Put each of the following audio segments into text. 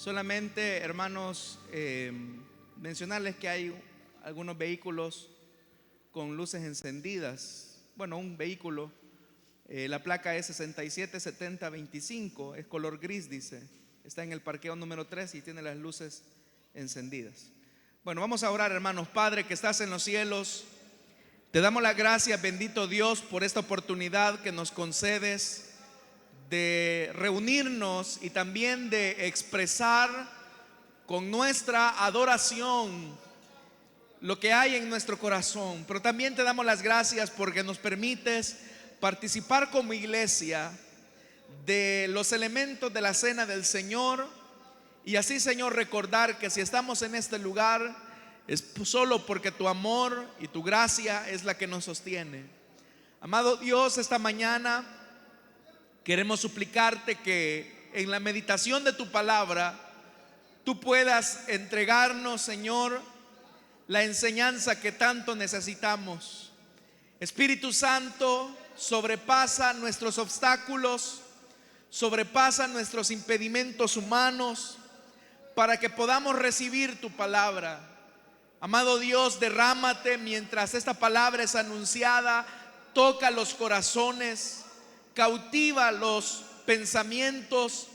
Solamente, hermanos, mencionarles que hay algunos vehículos con luces encendidas. Bueno, un vehículo, la placa es 677025, es color gris, dice. Está en el parqueo número 3 y tiene las luces encendidas. Bueno, vamos a orar, hermanos. Padre que estás en los cielos, te damos las gracias, bendito Dios, por esta oportunidad que nos concedes de reunirnos y también de expresar con nuestra adoración lo que hay en nuestro corazón. Pero también te damos las gracias porque nos permites participar como iglesia de los elementos de la cena del Señor, y así, Señor, recordar que si estamos en este lugar es solo porque tu amor y tu gracia es la que nos sostiene. Amado Dios, esta mañana queremos suplicarte que en la meditación de tu palabra tú puedas entregarnos, Señor, la enseñanza que tanto necesitamos. Espíritu Santo, sobrepasa nuestros obstáculos, sobrepasa nuestros impedimentos humanos para que podamos recibir tu palabra. Amado Dios, derrámate mientras esta palabra es anunciada, toca los corazones, cautiva los pensamientos,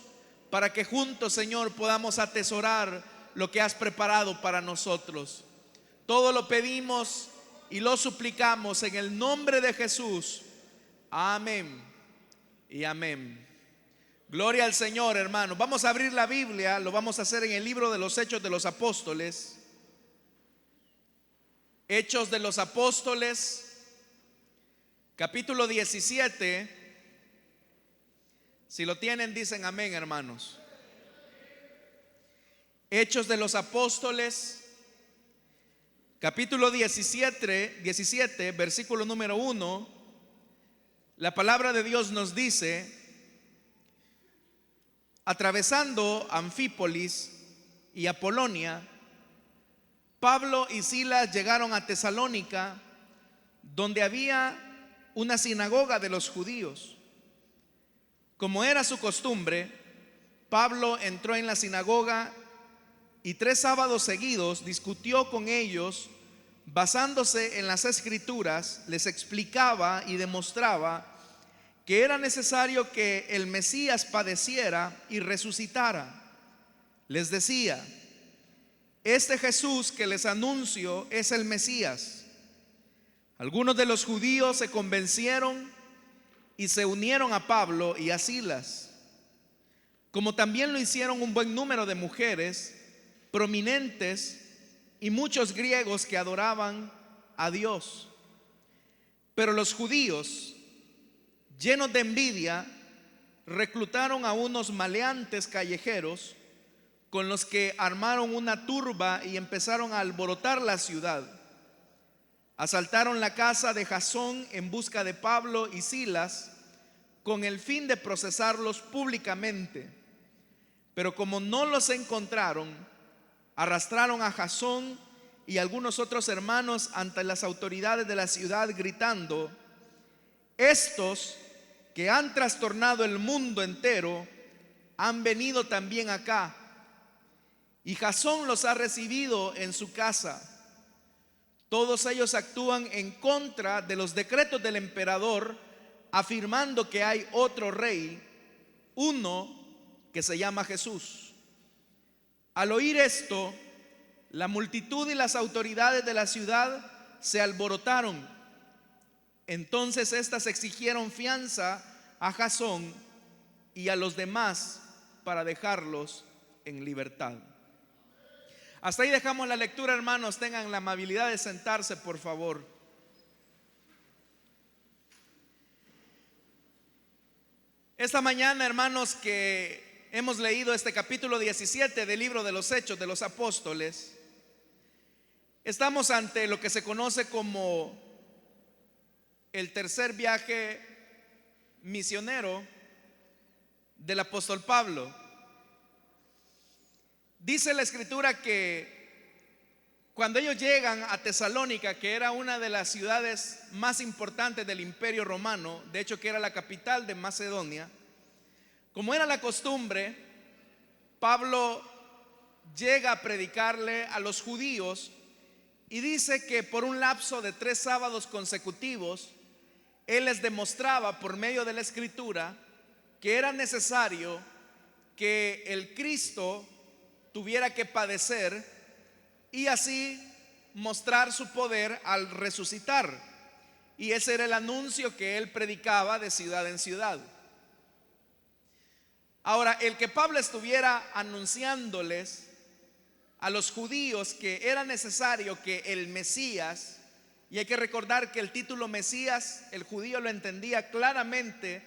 para que juntos, Señor, podamos atesorar lo que has preparado para nosotros. Todo lo pedimos y lo suplicamos en el nombre de Jesús. Amén y amén. Gloria al Señor, hermanos. Vamos a abrir la Biblia, lo vamos a hacer en el libro de los Hechos de los Apóstoles. Hechos de los Apóstoles, capítulo 17. Si lo tienen, dicen amén, hermanos. Hechos de los Apóstoles, capítulo 17, versículo número 1. La palabra de Dios nos dice: atravesando Anfípolis y Apolonia, Pablo y Silas llegaron a Tesalónica, donde había una sinagoga de los judíos. Como era su costumbre, Pablo entró en la sinagoga y 3 sábados seguidos discutió con ellos, basándose en las Escrituras. Les explicaba y demostraba que era necesario que el Mesías padeciera y resucitara. Les decía: este Jesús que les anuncio es el Mesías. Algunos de los judíos se convencieron y se unieron a Pablo y a Silas, como también lo hicieron un buen número de mujeres prominentes y muchos griegos que adoraban a Dios. Pero los judíos, llenos de envidia, reclutaron a unos maleantes callejeros con los que armaron una turba y empezaron a alborotar la ciudad. Asaltaron la casa de Jasón en busca de Pablo y Silas con el fin de procesarlos públicamente. Pero como no los encontraron, arrastraron a Jasón y algunos otros hermanos ante las autoridades de la ciudad, gritando: estos que han trastornado el mundo entero han venido también acá, y Jasón los ha recibido en su casa. Todos ellos actúan en contra de los decretos del emperador, afirmando que hay otro rey, uno que se llama Jesús. Al oír esto, la multitud y las autoridades de la ciudad se alborotaron. Entonces estas exigieron fianza a Jasón y a los demás para dejarlos en libertad. Hasta ahí dejamos la lectura, hermanos. Tengan la amabilidad de sentarse, por favor. Esta mañana, hermanos, que hemos leído este capítulo 17 del libro de los Hechos de los Apóstoles, estamos ante lo que se conoce como el tercer viaje misionero del apóstol Pablo. Dice la Escritura que cuando ellos llegan a Tesalónica, que era una de las ciudades más importantes del Imperio Romano, de hecho que era la capital de Macedonia, como era la costumbre, Pablo llega a predicarle a los judíos y dice que por un lapso de 3 sábados consecutivos, él les demostraba por medio de la escritura que era necesario que el Cristo tuviera que padecer y así mostrar su poder al resucitar. Y ese era el anuncio que él predicaba de ciudad en ciudad. Ahora, el que Pablo estuviera anunciándoles a los judíos que era necesario que el Mesías, y hay que recordar que el título Mesías, el judío lo entendía claramente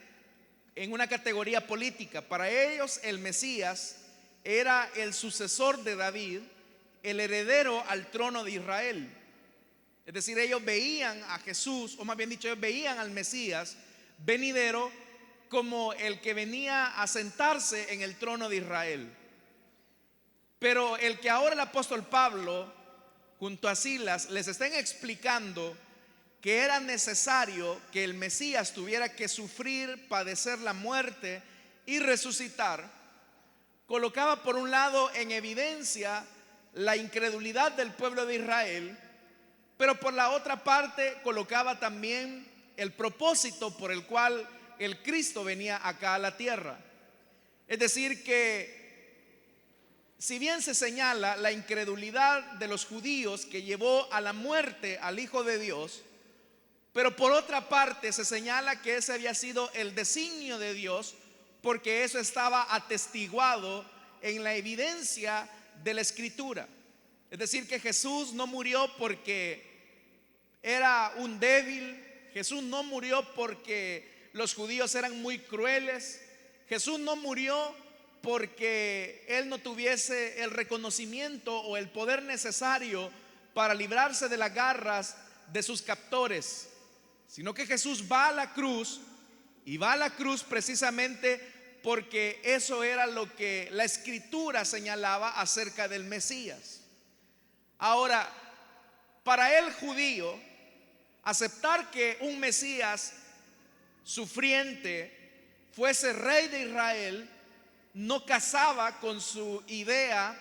en una categoría política. Para ellos el Mesías era el sucesor de David, el heredero al trono de Israel. Es decir, ellos veían a Jesús, o más bien dicho, ellos veían al Mesías venidero como el que venía a sentarse en el trono de Israel. Pero el que ahora el apóstol Pablo junto a Silas les estén explicando que era necesario que el Mesías tuviera que sufrir, padecer la muerte y resucitar, colocaba por un lado en evidencia la incredulidad del pueblo de Israel, pero por la otra parte colocaba también el propósito por el cual el Cristo venía acá a la tierra. Es decir que si bien se señala la incredulidad de los judíos que llevó a la muerte al Hijo de Dios, pero por otra parte se señala que ese había sido el designio de Dios, porque eso estaba atestiguado en la evidencia de la Escritura. Es decir, que Jesús no murió porque era un débil, Jesús no murió porque los judíos eran muy crueles, Jesús no murió porque él no tuviese el reconocimiento o el poder necesario para librarse de las garras de sus captores, sino que Jesús va a la cruz, y va a la cruz precisamente porque eso era lo que la Escritura señalaba acerca del Mesías. Ahora, para el judío, aceptar que un Mesías sufriente fuese rey de Israel no casaba con su idea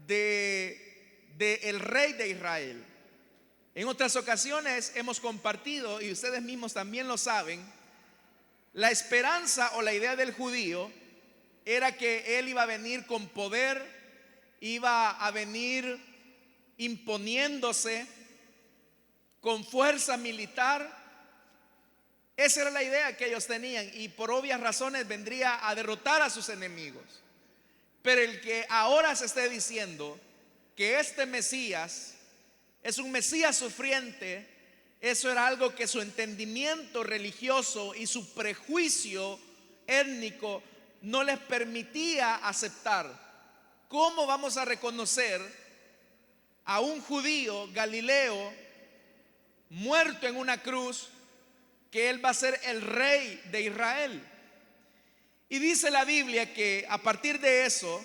de el rey de Israel. En otras ocasiones hemos compartido, y ustedes mismos también lo saben, la esperanza o la idea del judío era que él iba a venir con poder, iba a venir imponiéndose con fuerza militar. Esa era la idea que ellos tenían, y por obvias razones vendría a derrotar a sus enemigos. Pero el que ahora se esté diciendo que este Mesías es un Mesías sufriente, eso era algo que su entendimiento religioso y su prejuicio étnico no les permitía aceptar. ¿Cómo vamos a reconocer a un judío galileo muerto en una cruz que él va a ser el rey de Israel? Y dice la Biblia que a partir de eso,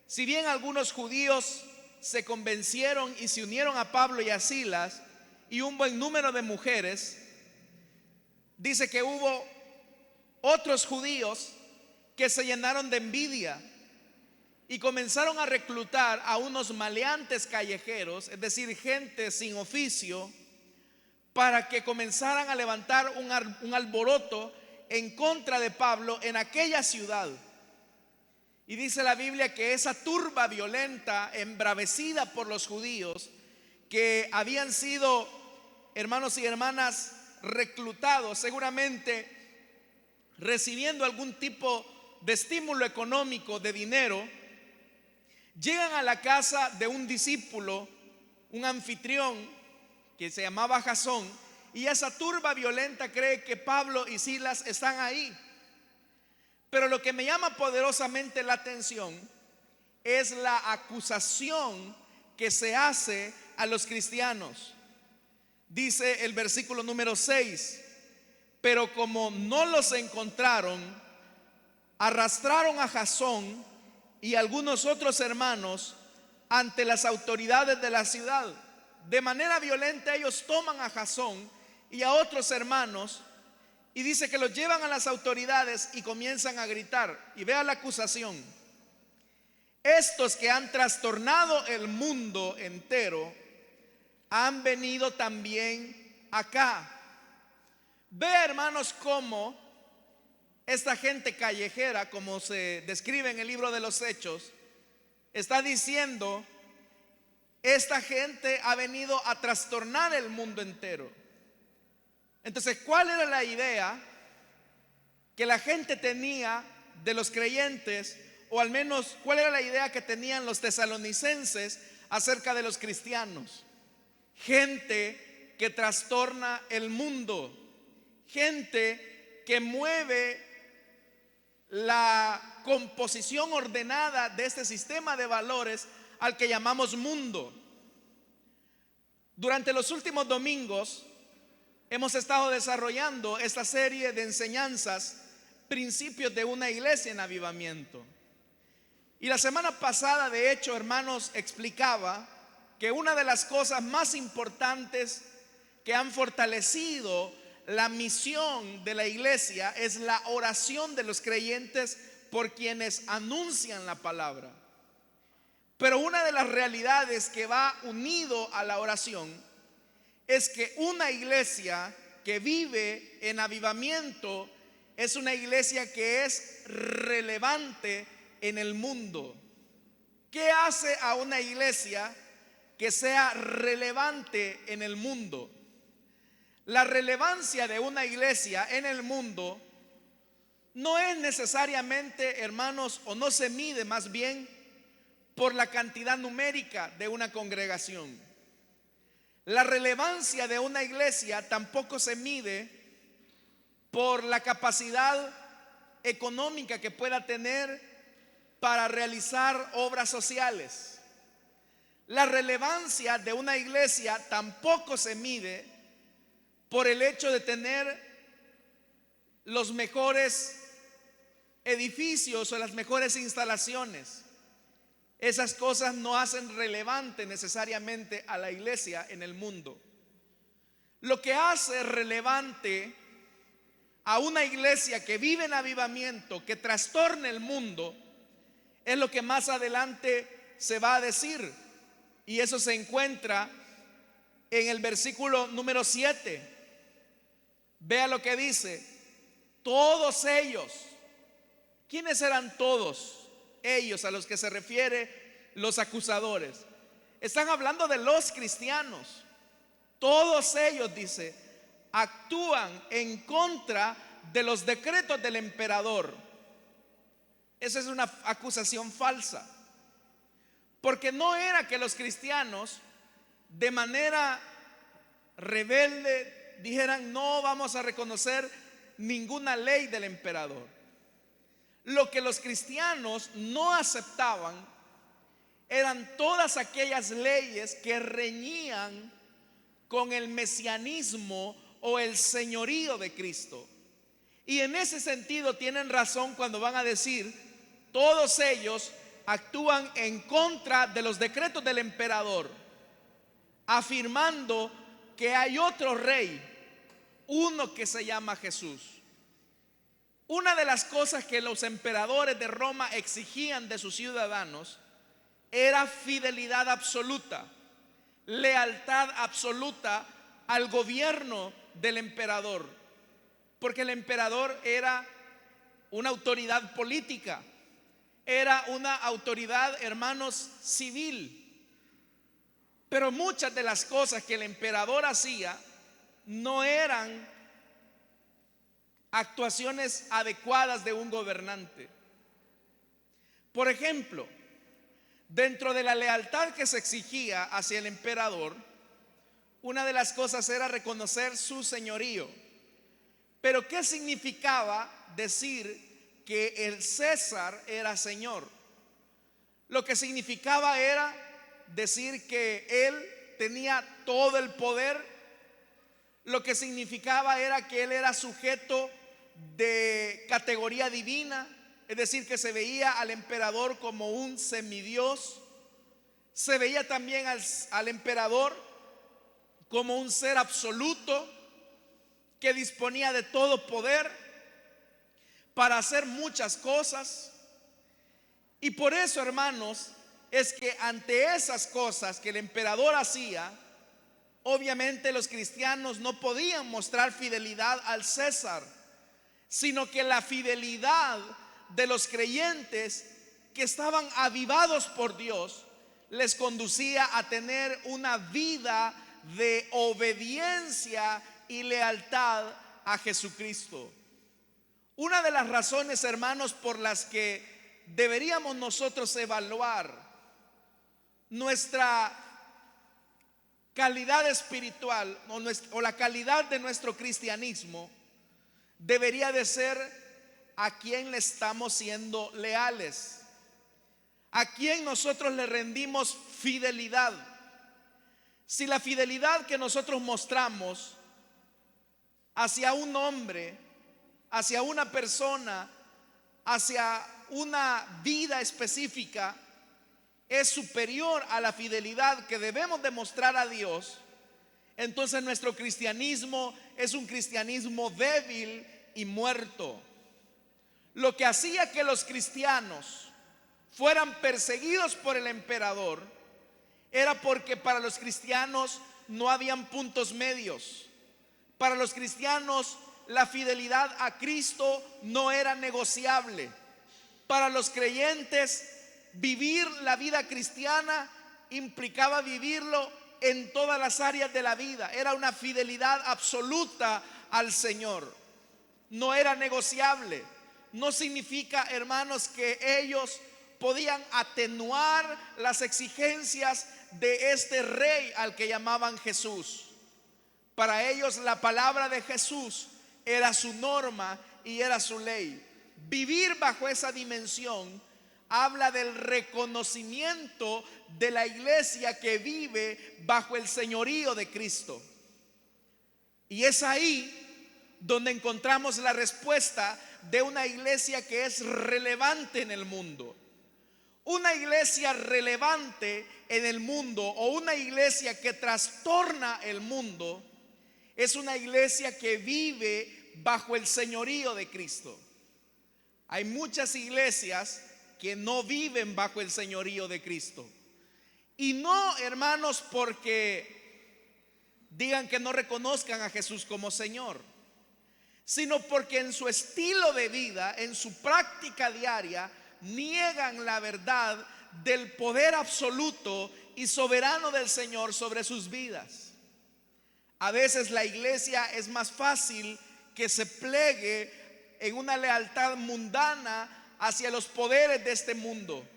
si bien algunos judíos se convencieron y se unieron a Pablo y a Silas, y un buen número de mujeres, dice que hubo otros judíos que se llenaron de envidia y comenzaron a reclutar a unos maleantes callejeros, es decir, gente sin oficio, para que comenzaran a levantar un alboroto en contra de Pablo en aquella ciudad. Y dice la Biblia que esa turba violenta, embravecida por los judíos, que habían sido, hermanos y hermanas, reclutados, seguramente recibiendo algún tipo de estímulo económico, de dinero, llegan a la casa de un discípulo, un anfitrión que se llamaba Jasón, y esa turba violenta cree que Pablo y Silas están ahí. Pero lo que me llama poderosamente la atención es la acusación que se hace a los cristianos. Dice el versículo número 6: pero como no los encontraron, arrastraron a Jasón y algunos otros hermanos ante las autoridades de la ciudad. De manera violenta ellos toman a Jasón y a otros hermanos, y dice que los llevan a las autoridades y comienzan a gritar. Y vea la acusación: estos que han trastornado el mundo entero han venido también acá. Ve, hermanos, cómo esta gente callejera, como se describe en el libro de los Hechos, está diciendo: esta gente ha venido a trastornar el mundo entero. Entonces, ¿cuál era la idea que la gente tenía de los creyentes? O al menos, ¿cuál era la idea que tenían los tesalonicenses acerca de los cristianos? Gente que trastorna el mundo, gente que mueve la composición ordenada de este sistema de valores al que llamamos mundo. Durante los últimos domingos hemos estado desarrollando esta serie de enseñanzas, principios de una iglesia en avivamiento. Y la semana pasada, de hecho, hermanos, explicaba que una de las cosas más importantes que han fortalecido la misión de la iglesia es la oración de los creyentes por quienes anuncian la palabra. Pero una de las realidades que va unido a la oración es que una iglesia que vive en avivamiento es una iglesia que es relevante en el mundo. ¿Qué hace a una iglesia que sea relevante en el mundo? La relevancia de una iglesia en el mundo no es necesariamente, hermanos, o no se mide más bien por la cantidad numérica de una congregación. La relevancia de una iglesia tampoco se mide por la capacidad económica que pueda tener para realizar obras sociales. La relevancia de una iglesia tampoco se mide por el hecho de tener los mejores edificios o las mejores instalaciones. Esas cosas no hacen relevante necesariamente a la iglesia en el mundo. Lo que hace relevante a una iglesia que vive en avivamiento, que trastorna el mundo, es lo que más adelante se va a decir. Y eso se encuentra en el versículo número 7. Vea lo que dice: todos ellos. ¿Quiénes eran todos ellos a los que se refiere los acusadores? Están hablando de los cristianos. Todos ellos, dice, actúan en contra de los decretos del emperador. Esa es una acusación falsa, porque no era que los cristianos de manera rebelde dijeran: no vamos a reconocer ninguna ley del emperador. Lo que los cristianos no aceptaban eran todas aquellas leyes que reñían con el mesianismo o el señorío de Cristo. Y en ese sentido tienen razón cuando van a decir: todos ellos actúan en contra de los decretos del emperador, afirmando que hay otro rey, uno que se llama Jesús. Una de las cosas que los emperadores de Roma exigían de sus ciudadanos era fidelidad absoluta, lealtad absoluta al gobierno del emperador, porque el emperador era una autoridad política, era una autoridad, hermanos, civil. Pero muchas de las cosas que el emperador hacía no eran actuaciones adecuadas de un gobernante. Por ejemplo, dentro de la lealtad que se exigía hacia el emperador, una de las cosas era reconocer su señorío. Pero ¿qué significaba decir que el César era señor? Lo que significaba era decir que él tenía todo el poder. Lo que significaba era que él era sujeto de categoría divina, es decir, que se veía al emperador como un semidios. Se veía también al emperador como un ser absoluto que disponía de todo poder para hacer muchas cosas. Y por eso, hermanos, es que ante esas cosas que el emperador hacía, obviamente los cristianos no podían mostrar fidelidad al César, sino que la fidelidad de los creyentes que estaban avivados por Dios les conducía a tener una vida de obediencia y lealtad a Jesucristo. Una de las razones, hermanos, por las que deberíamos nosotros evaluar nuestra calidad espiritual o la calidad de nuestro cristianismo debería de ser a quién le estamos siendo leales, a quién nosotros le rendimos fidelidad. Si la fidelidad que nosotros mostramos hacia un hombre, hacia una persona, hacia una vida específica es superior a la fidelidad que debemos demostrar a Dios, entonces nuestro cristianismo es un cristianismo débil y muerto. Lo que hacía que los cristianos fueran perseguidos por el emperador era porque para los cristianos no habían puntos medios. Para los cristianos la fidelidad a Cristo no era negociable. Para los creyentes vivir la vida cristiana implicaba vivirlo en todas las áreas de la vida. Era una fidelidad absoluta al Señor. No era negociable. No significa, hermanos, que ellos podían atenuar las exigencias de este rey al que llamaban Jesús. Para ellos la palabra de Jesús era su norma y era su ley. Vivir bajo esa dimensión habla del reconocimiento de la iglesia que vive bajo el señorío de Cristo. Y es ahí donde encontramos la respuesta de una iglesia que es relevante en el mundo. Una iglesia relevante en el mundo o una iglesia que trastorna el mundo es una iglesia que vive bajo el señorío de Cristo. Hay muchas iglesias que no viven bajo el señorío de Cristo. Y no, hermanos, porque digan que no reconozcan a Jesús como Señor, sino porque en su estilo de vida, en su práctica diaria, niegan la verdad del poder absoluto y soberano del Señor sobre sus vidas. A veces la iglesia es más fácil que se plegue en una lealtad mundana hacia los poderes de este mundo.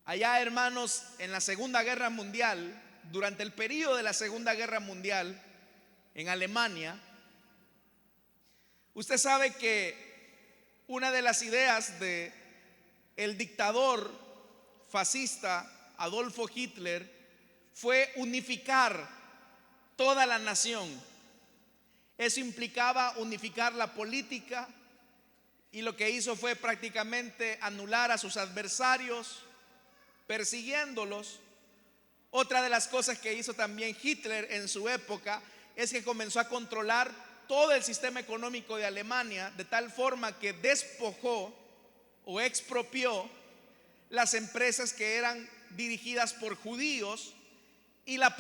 Allá, hermanos, en la Segunda Guerra Mundial, durante el periodo de la Segunda Guerra Mundial en Alemania, usted sabe que una de las ideas de el dictador fascista Adolfo Hitler fue unificar toda la nación. Eso implicaba unificar la política, y lo que hizo fue prácticamente anular a sus adversarios, persiguiéndolos. Otra de las cosas que hizo también Hitler en su época es que comenzó a controlar todo el sistema económico de Alemania, de tal forma que despojó o expropió las empresas que eran dirigidas por judíos y la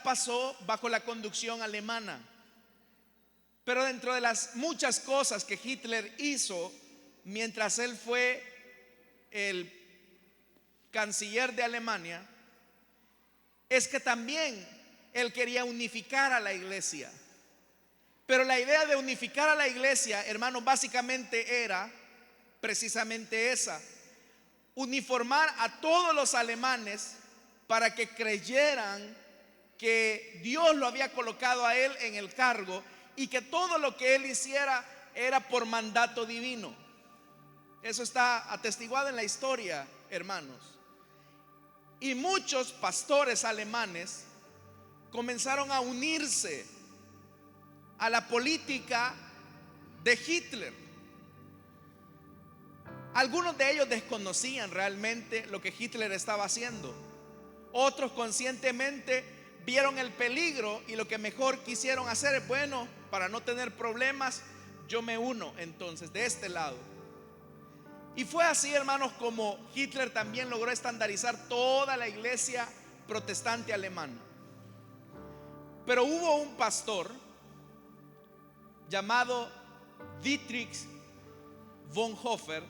pasó bajo la conducción alemana. Pero dentro de las muchas cosas que Hitler hizo mientras él fue el canciller de Alemania, es que también él quería unificar a la iglesia. Pero la idea de unificar a la iglesia, hermanos, básicamente era precisamente esa: uniformar a todos los alemanes para que creyeran que Dios lo había colocado a él en el cargo y que todo lo que él hiciera era por mandato divino. Eso está atestiguado en la historia, hermanos. Y muchos pastores alemanes comenzaron a unirse a la política de Hitler. Algunos de ellos desconocían realmente lo que Hitler estaba haciendo. Otros conscientemente vieron el peligro y lo que mejor quisieron hacer es: bueno, para no tener problemas, yo me uno entonces de este lado. Y fue así, hermanos, como Hitler también logró estandarizar toda la iglesia protestante alemana. Pero hubo un pastor llamado Dietrich Bonhoeffer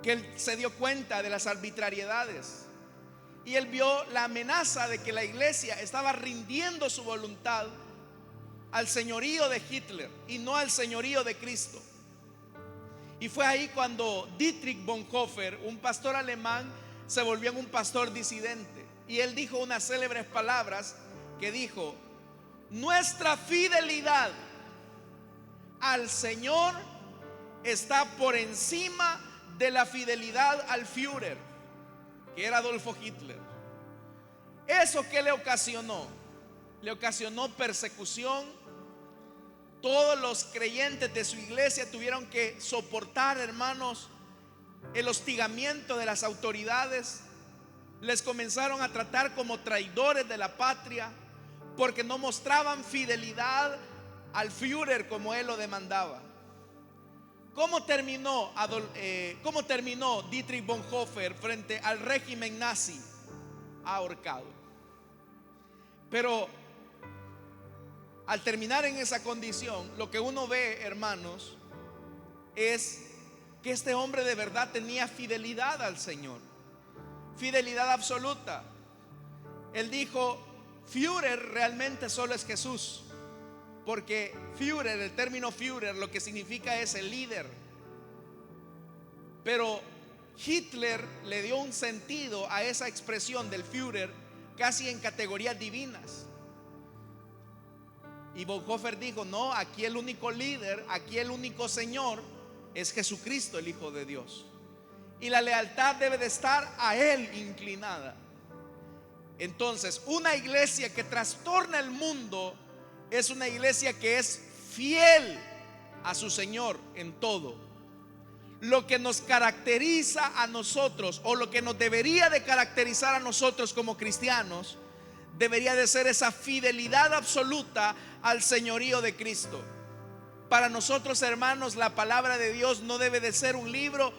que él se dio cuenta de las arbitrariedades y él vio la amenaza de que la iglesia estaba rindiendo su voluntad al señorío de Hitler y no al señorío de Cristo. Y fue ahí cuando Dietrich Bonhoeffer, un pastor alemán, se volvió en un pastor disidente. Y él dijo unas célebres palabras que dijo: nuestra fidelidad al Señor está por encima de la fidelidad al Führer, que era Adolfo Hitler. ¿Eso qué le ocasionó? Le ocasionó persecución. Todos los creyentes de su iglesia tuvieron que soportar, hermanos, el hostigamiento de las autoridades. Les comenzaron a tratar como traidores de la patria porque no mostraban fidelidad al Führer como él lo demandaba. ¿Cómo terminó Dietrich Bonhoeffer frente al régimen nazi? Ahorcado. Pero al terminar en esa condición, lo que uno ve, hermanos, es que este hombre de verdad tenía fidelidad al Señor, fidelidad absoluta. Él dijo: Führer realmente solo es Jesús, porque Führer, el término Führer, lo que significa es el líder. Pero Hitler le dio un sentido a esa expresión del Führer casi en categorías divinas. Y Bonhoeffer dijo: no, aquí el único líder, aquí el único Señor es Jesucristo, el Hijo de Dios. Y la lealtad debe de estar a Él inclinada. Entonces, una iglesia que trastorna el mundo es una iglesia que es fiel a su Señor en todo. Lo que nos caracteriza a nosotros, o lo que nos debería de caracterizar a nosotros como cristianos, debería de ser esa fidelidad absoluta al señorío de Cristo. Para nosotros, hermanos, la palabra de Dios no debe de ser un libro: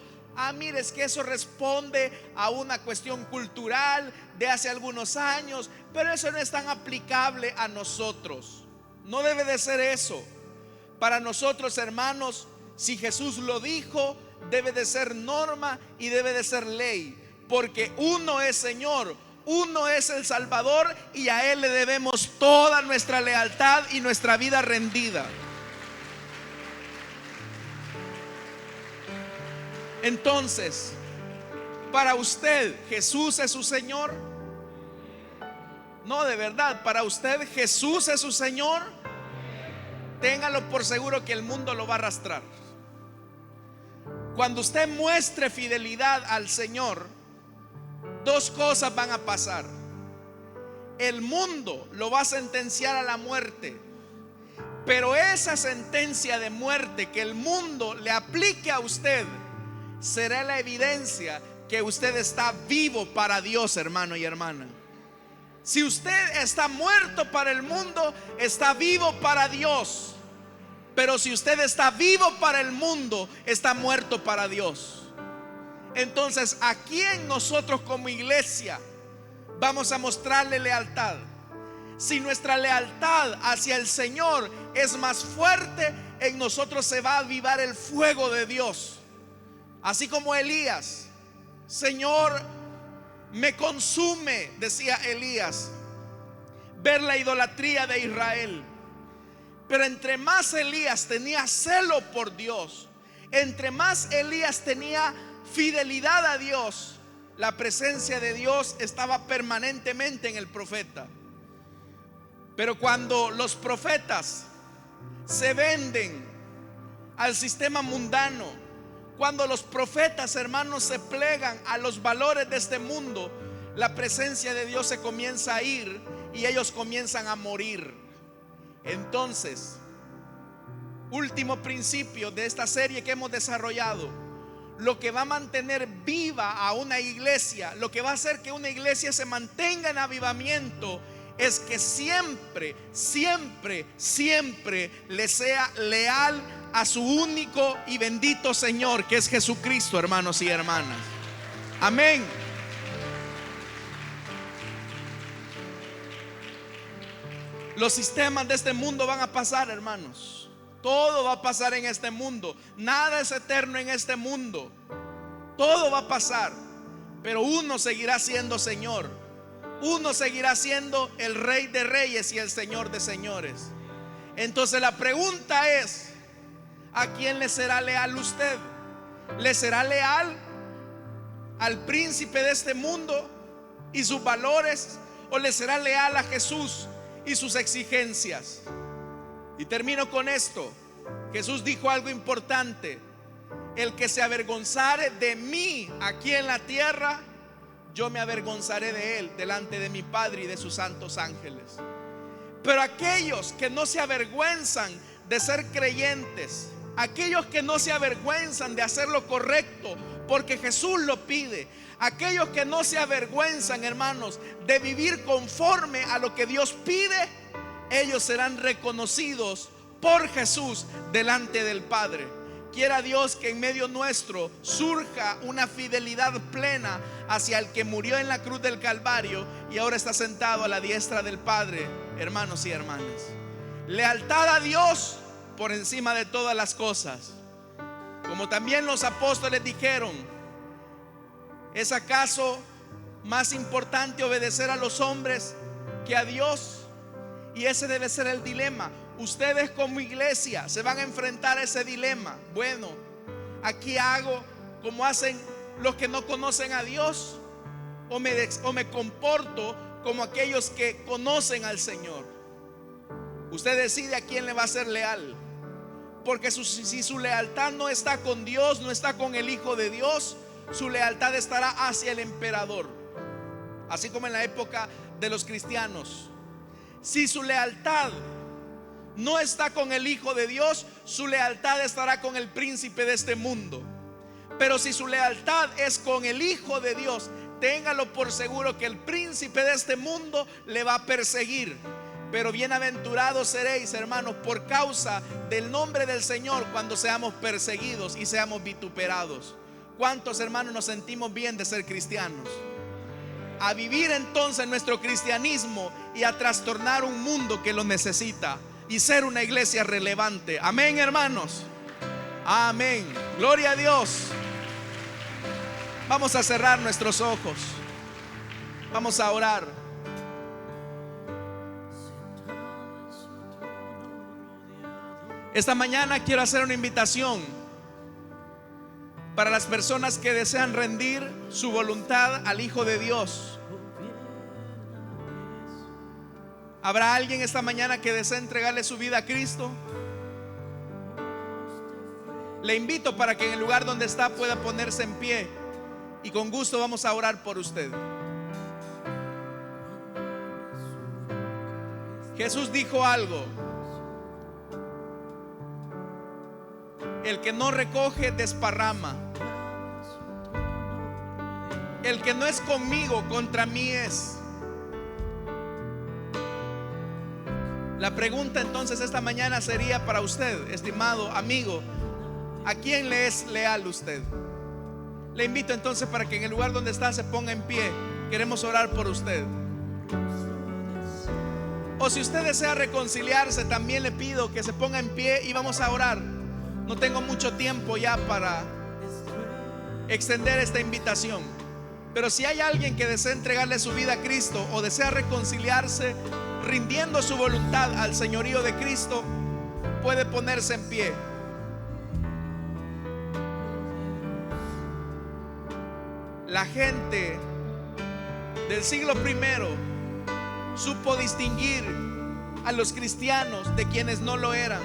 mire, es que eso responde a una cuestión cultural de hace algunos años, pero eso no es tan aplicable a nosotros. No debe de ser eso. Para nosotros, hermanos, si Jesús lo dijo, debe de ser norma y debe de ser ley, porque uno es Señor, uno es el Salvador, y a Él le debemos toda nuestra lealtad y nuestra vida rendida. Entonces, para usted, ¿Jesús es su Señor? No, de verdad, para usted, ¿Jesús es su Señor? Téngalo por seguro que el mundo lo va a arrastrar. Cuando usted muestre fidelidad al Señor, dos cosas van a pasar. El mundo lo va a sentenciar a la muerte, pero esa sentencia de muerte que el mundo le aplique a usted será la evidencia que usted está vivo para Dios, hermano y hermana. Si usted está muerto para el mundo, está vivo para Dios. Pero si usted está vivo para el mundo, está muerto para Dios. Entonces, ¿a quién nosotros como iglesia vamos a mostrarle lealtad? Si nuestra lealtad hacia el Señor es más fuerte, en nosotros se va a avivar el fuego de Dios. Así como Elías: Señor, me consume, decía Elías, ver la idolatría de Israel. Pero entre más Elías tenía celo por Dios, entre más Elías tenía fidelidad a Dios, la presencia de Dios estaba permanentemente en el profeta. Pero cuando los profetas se venden al sistema mundano, cuando los profetas, hermanos, se plegan a los valores de este mundo, la presencia de Dios se comienza a ir y ellos comienzan a morir. Entonces, último principio de esta serie que hemos desarrollado: lo que va a mantener viva a una iglesia, lo que va a hacer que una iglesia se mantenga en avivamiento, es que siempre, siempre, siempre le sea leal a su único y bendito Señor, que es Jesucristo, hermanos y hermanas. Amén. Los sistemas de este mundo van a pasar, hermanos. Todo va a pasar en este mundo. Nada es eterno en este mundo. Todo va a pasar. Pero uno seguirá siendo Señor. Uno seguirá siendo el Rey de Reyes y el Señor de Señores. Entonces la pregunta es: ¿a quién le será leal usted? ¿Le será leal al príncipe de este mundo y sus valores? ¿O le será leal a Jesús y sus exigencias? Y termino con esto. Jesús dijo algo importante: el que se avergonzare de mí aquí en la tierra, yo me avergonzaré de él delante de mi Padre y de sus santos ángeles. Pero aquellos que no se avergüenzan de ser creyentes, aquellos que no se avergüenzan de hacer lo correcto porque Jesús lo pide, aquellos que no se avergüenzan, hermanos, de vivir conforme a lo que Dios pide, ellos serán reconocidos por Jesús delante del Padre. Quiera Dios que en medio nuestro surja una fidelidad plena hacia el que murió en la cruz del Calvario y ahora está sentado a la diestra del Padre, hermanos y hermanas. Lealtad a Dios por encima de todas las cosas. Como también los apóstoles dijeron: ¿es acaso más importante obedecer a los hombres que a Dios? Y ese debe ser el dilema. Ustedes como iglesia se van a enfrentar a ese dilema. Bueno, aquí hago como hacen los que no conocen a Dios, o me comporto como aquellos que conocen al Señor. Usted decide a quién le va a ser leal. Porque si su lealtad no está con Dios, no está con el Hijo de Dios, su lealtad estará hacia el emperador. Así como en la época de los cristianos. Si su lealtad no está con el Hijo de Dios, su lealtad estará con el príncipe de este mundo. Pero si su lealtad es con el Hijo de Dios, téngalo por seguro que el príncipe de este mundo le va a perseguir. Pero bienaventurados seréis, hermanos, por causa del nombre del Señor, cuando seamos perseguidos y seamos vituperados. ¿Cuántos, hermanos, nos sentimos bien de ser cristianos? A vivir entonces nuestro cristianismo y a trastornar un mundo que lo necesita y ser una iglesia relevante. Amén, hermanos. Amén. Gloria a Dios. Vamos a cerrar nuestros ojos. Vamos a orar. Esta mañana quiero hacer una invitación para las personas que desean rendir su voluntad al Hijo de Dios. ¿Habrá alguien esta mañana que desea entregarle su vida a Cristo? Le invito para que en el lugar donde está pueda ponerse en pie y con gusto vamos a orar por usted. Jesús dijo algo: el que no recoge desparrama. El que no es conmigo, contra mí es. La pregunta entonces esta mañana sería para usted, estimado amigo: ¿a quién le es leal usted? Le invito entonces para que en el lugar donde está se ponga en pie. Queremos orar por usted. O si usted desea reconciliarse, también le pido que se ponga en pie y vamos a orar. No tengo mucho tiempo ya para extender esta invitación, pero si hay alguien que desea entregarle su vida a Cristo o desea reconciliarse rindiendo su voluntad al señorío de Cristo, puede ponerse en pie. La gente del siglo primero supo distinguir a los cristianos de quienes no lo eran,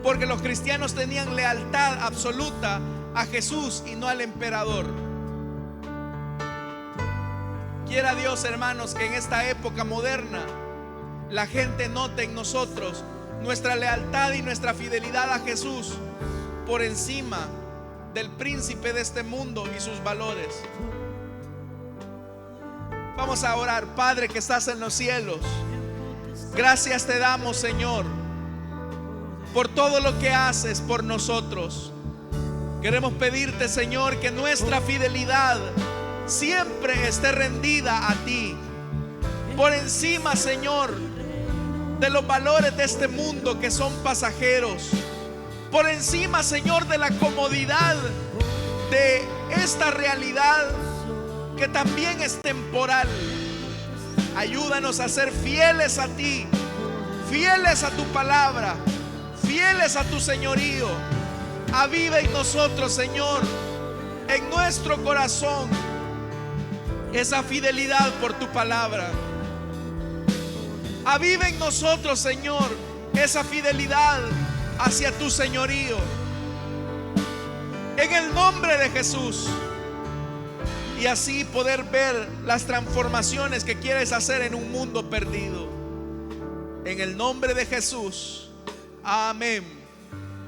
porque los cristianos tenían lealtad absoluta a Jesús y no al emperador. Quiera Dios, hermanos, que en esta época moderna la gente note en nosotros nuestra lealtad y nuestra fidelidad a Jesús por encima del príncipe de este mundo y sus valores. Vamos a orar. Padre que estás en los cielos, gracias te damos, Señor, por todo lo que haces por nosotros. Queremos pedirte, Señor, que nuestra fidelidad siempre esté rendida a ti, por encima, Señor, de los valores de este mundo que son pasajeros, por encima, Señor, de la comodidad de esta realidad que también es temporal. Ayúdanos a ser fieles a ti, fieles a tu palabra, fieles a tu señorío. Aviva en nosotros, Señor, en nuestro corazón, esa fidelidad por tu palabra. Aviva en nosotros, Señor, esa fidelidad hacia tu señorío. En el nombre de Jesús. Y así poder ver las transformaciones que quieres hacer en un mundo perdido. En el nombre de Jesús. Amén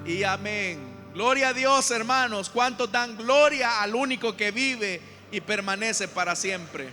y amén. Gloria a Dios, hermanos. ¿Cuántos dan gloria al único que vive y permanece para siempre?